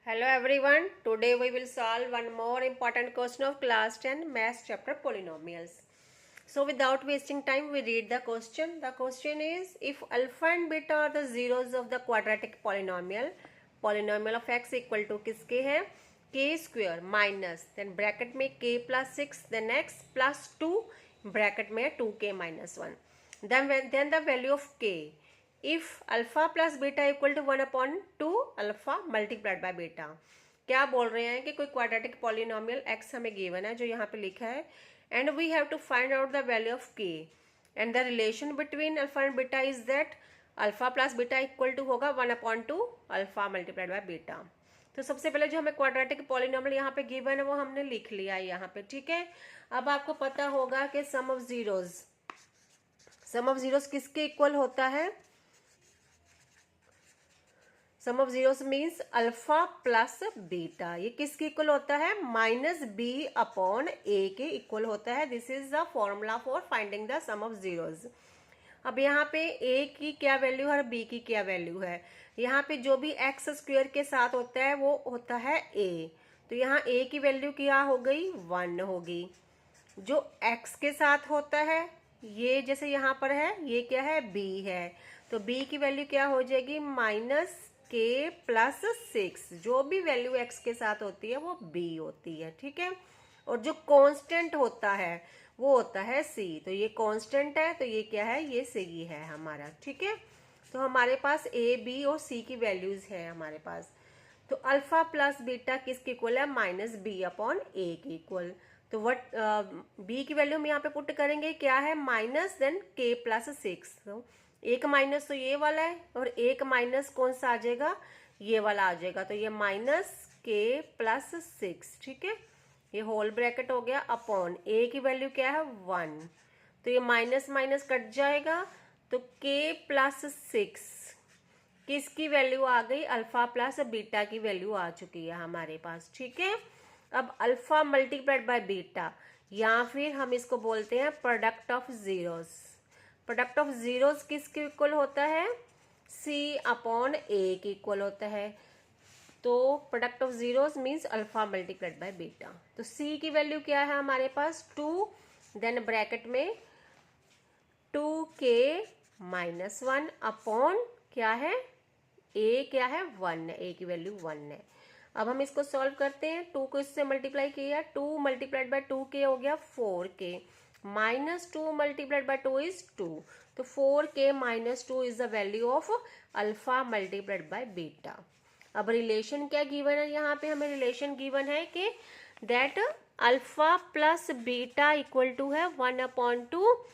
Hello everyone. Today we will solve one more important question of class 10 math chapter polynomials. So without wasting time we read the question. The question is if alpha and beta are the zeros of the quadratic polynomial of x equal to किसके है k square minus then bracket में k plus 6 then x plus 2 bracket में 2k minus 1 then the value of k if alpha plus beta equal to 1/2 alpha multiplied by beta. क्या बोल रहे हैं कि कोई क्वाड्रेटिक पॉलिनोमियल एक्स हमें given है जो यहाँ पे लिखा है and we have to find out the value of k and the relation between alpha and beta is that alpha plus beta equal to होगा 1/2 अल्फा मल्टीप्लाइड बाय बीटा। तो सबसे पहले जो हमें क्वाड्रेटिक पॉलिनोमियल यहाँ पे गिवन है वो हमने लिख लिया है यहाँ पे, ठीक है। अब आपको पता होगा कि सम ऑफ जीरोस किसके इक्वल होता है? Sum of zeros means alpha plus beta. ये किसके इक्वल होता है? माइनस बी अपॉन ए के इक्वल होता है। This is the formula for finding the sum of zeros. अब यहाँ पे ए की क्या वैल्यू है और बी की क्या वैल्यू है? यहाँ पे जो भी एक्स स्क्वायर के साथ होता है वो होता है ए, तो यहाँ ए की वैल्यू क्या हो गई? 1 होगी। जो एक्स के साथ होता है ये जैसे यहाँ पर है ये क्या है? बी है, तो बी की वैल्यू क्या हो जाएगी? माइनस के प्लस 6। जो भी वैल्यू एक्स के साथ होती है वो बी होती है, ठीक है। और जो कांस्टेंट होता है वो होता है सी, तो ये कांस्टेंट है तो ये क्या है? ये सी है हमारा, ठीक है। तो हमारे पास ए बी और सी की वैल्यूज है हमारे पास। तो अल्फा प्लस बीटा किसके इक्वल है? माइनस बी अपॉन ए के इक्वल। तो वट बी की वैल्यू हम यहाँ पे पुट करेंगे, क्या है? माइनस देन के प्लस 6। तो एक माइनस तो ये वाला है और एक माइनस कौन सा आ जाएगा? ये वाला आ जाएगा, तो ये माइनस के प्लस 6, ठीक है। ये होल ब्रैकेट हो गया अपॉन ए की वैल्यू क्या है? 1, तो ये माइनस माइनस कट जाएगा, तो के प्लस 6 किसकी वैल्यू आ गई? अल्फा प्लस बीटा की वैल्यू आ चुकी है हमारे पास, ठीक है। अब अल्फा मल्टीप्लाइड बाय बीटा या फिर हम इसको बोलते हैं product of zeros. Product of zeros किसके इक्वल होता है? सी अपॉन ए के इक्वल होता है। तो product of zeros means alpha multiplied by beta. तो सी की वैल्यू क्या है हमारे पास? 2 देन ब्रैकेट में 2k माइनस 1 अपॉन क्या है? ए क्या है? 1 है, ए की वैल्यू 1 है। अब हम इसको सॉल्व करते हैं। 2 को इससे मल्टीप्लाई किया, 2 मल्टीप्लाइड बाय 2k हो गया 4k minus 2 multiplied bye 2 is 2, तो 4k minus 2 is the value of alpha multiplied by beta. अब रिलेशन क्या गिवन है? यहाँ पे हमें रिलेशन गिवन है कि that alpha plus beta equal to है 1/2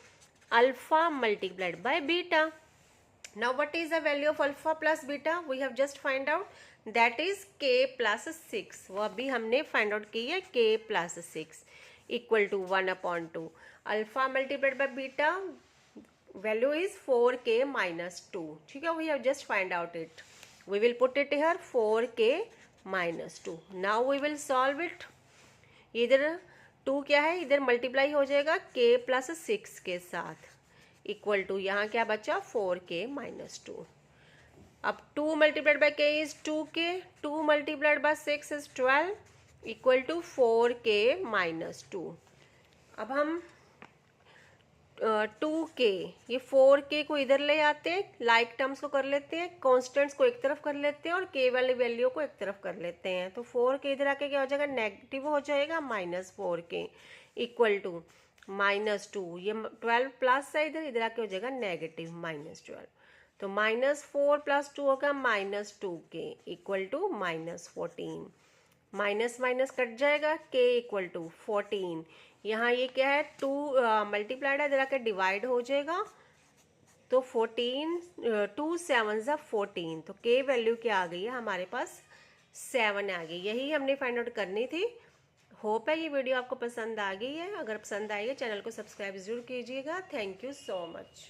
alpha multiplied by beta. Now what is the value of alpha plus beta? We have just find out, that is k plus 6। वो अभी हमने फाइंड आउट की है, k plus 6 equal to 1/2 alpha multiplied by beta value is 4k minus 2, ठीक है। We have just find out it, we will put it here 4k minus 2। Now we will solve it. इधर 2 क्या है? इधर multiply हो जाएगा k plus 6 के साथ इक्वल टू यहाँ क्या बचा? 4k minus 2। अब 2 multiplied by k is 2k, 2 multiplied by 6 is 12 equal to 4k minus 2। अब हम 2k ये 4k को इधर ले आते हैं, लाइक टर्म्स को कर लेते हैं, कॉन्स्टेंट्स को एक तरफ कर लेते हैं और k वाली वैल्यू को एक तरफ कर लेते हैं। तो 4k इधर आके क्या हो जाएगा? नेगेटिव हो जाएगा, minus 4k equal to minus 2। ये 12 प्लस है, इधर इधर आके हो जाएगा नेगेटिव माइनस 12, तो माइनस 4 प्लस 2 होगा minus 2k equal to minus 14। Minus minus cut जाएगा, k इक्वल टू 14। यहाँ ये क्या है? 2 मल्टीप्लाइड है, इधर आके डिवाइड हो जाएगा, तो 14 2 7 14, तो k वैल्यू क्या आ गई है हमारे पास? 7 आ गई। यही हमने फाइंड आउट करनी थी। होप है ये वीडियो आपको पसंद आ गई है। अगर पसंद आई है चैनल को सब्सक्राइब जरूर कीजिएगा। Thank you so much.